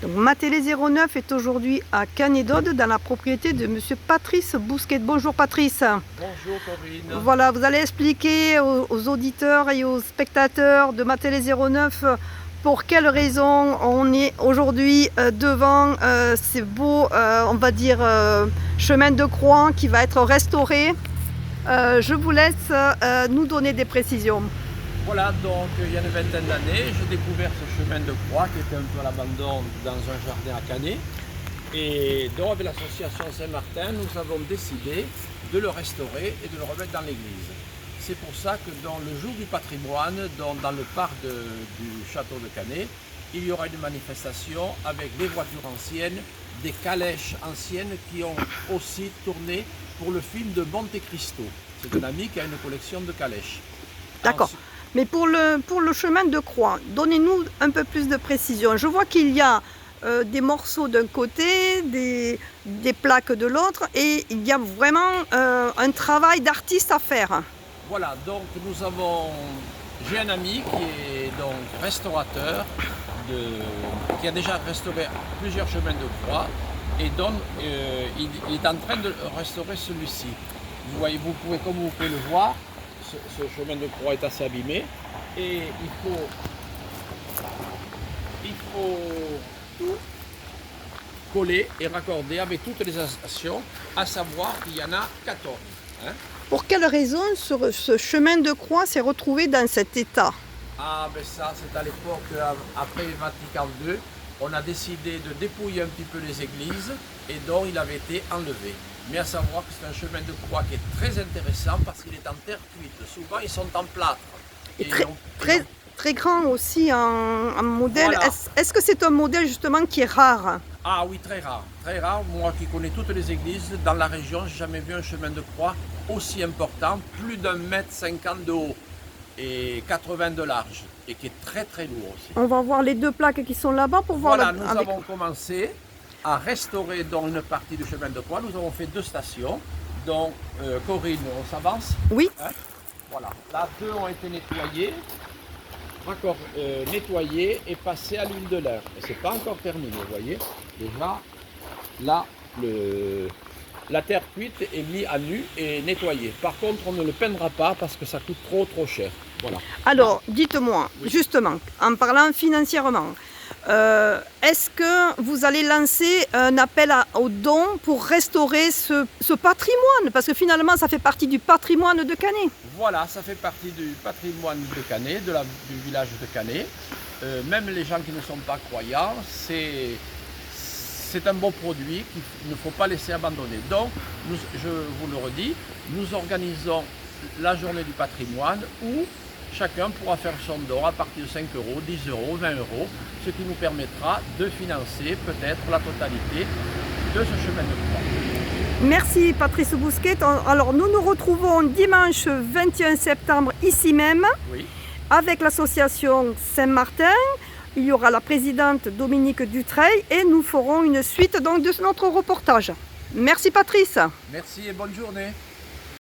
Donc Matélé 09 est aujourd'hui à Canet-d'Aude dans la propriété de monsieur Patrice Bousquet. Bonjour Patrice. Bonjour Corinne. Voilà, vous allez expliquer aux auditeurs et aux spectateurs de Matélé 09 pour quelles raisons on est aujourd'hui devant ces beaux, on va dire, chemin de croix qui va être restauré. Je vous laisse nous donner des précisions. Voilà, donc il y a une vingtaine d'années, j'ai découvert ce chemin de croix qui était un peu à l'abandon dans un jardin à Canet. Et donc avec l'association Saint-Martin, nous avons décidé de le restaurer et de le remettre dans l'église. C'est pour ça que dans le jour du patrimoine, dans le parc du château de Canet, il y aura une manifestation avec des voitures anciennes, des calèches anciennes qui ont aussi tourné pour le film de Monte Cristo. C'est un ami qui a une collection de calèches. D'accord. Mais pour le chemin de croix, donnez-nous un peu plus de précision. Je vois qu'il y a des morceaux d'un côté, des plaques de l'autre, et il y a vraiment un travail d'artiste à faire. Voilà, donc j'ai un ami qui est donc restaurateur, qui a déjà restauré plusieurs chemins de croix, et donc il est en train de restaurer celui-ci. Vous voyez, comme vous pouvez le voir, ce chemin de croix est assez abîmé et il faut tout coller et raccorder avec toutes les stations, à savoir qu'il y en a 14. Hein. Pour quelle raison ce chemin de croix s'est retrouvé dans cet état? Ah ben ça c'est à l'époque, après Vatican II, on a décidé de dépouiller un petit peu les églises et donc il avait été enlevé. Mais à savoir que c'est un chemin de croix qui est très intéressant parce qu'il est en terre cuite. Souvent ils sont en plâtre. Et très grand aussi en modèle. Voilà. Est-ce que c'est un modèle justement qui est rare? Ah oui, très rare. Très rare. Moi qui connais toutes les églises dans la région, je n'ai jamais vu un chemin de croix aussi important, plus d'1,50 m de haut et 80 de large, et qui est très très lourd aussi. On va voir les deux plaques qui sont là-bas pour voir. Voilà, nous avons commencé à restaurer dans une partie du chemin de croix. Nous avons fait 2 stations. Donc, Corinne, on s'avance. Oui. Hein, voilà, là 2 ont été nettoyées, nettoyées et passées à l'huile de l'air. Et c'est pas encore terminé, vous voyez. Déjà, là, la terre cuite est mise à nu et nettoyée. Par contre, on ne le peindra pas parce que ça coûte trop cher. Voilà. Alors, dites-moi, oui, justement, en parlant financièrement, est-ce que vous allez lancer un appel aux dons pour restaurer ce patrimoine? Parce que finalement, ça fait partie du patrimoine de Canet. Voilà, ça fait partie du patrimoine de Canet, du village de Canet. Même les gens qui ne sont pas croyants, c'est un bon produit qu'il ne faut pas laisser abandonner. Donc, je vous le redis, nous organisons la journée du patrimoine où chacun pourra faire son don à partir de 5 €, 10 €, 20 €, ce qui nous permettra de financer peut-être la totalité de ce chemin de croix. Merci Patrice Bousquet. Alors nous nous retrouvons dimanche 21 septembre ici même, oui, avec l'association Saint-Martin. Il y aura la présidente Dominique Dutreil et nous ferons une suite donc de notre reportage. Merci Patrice. Merci et bonne journée.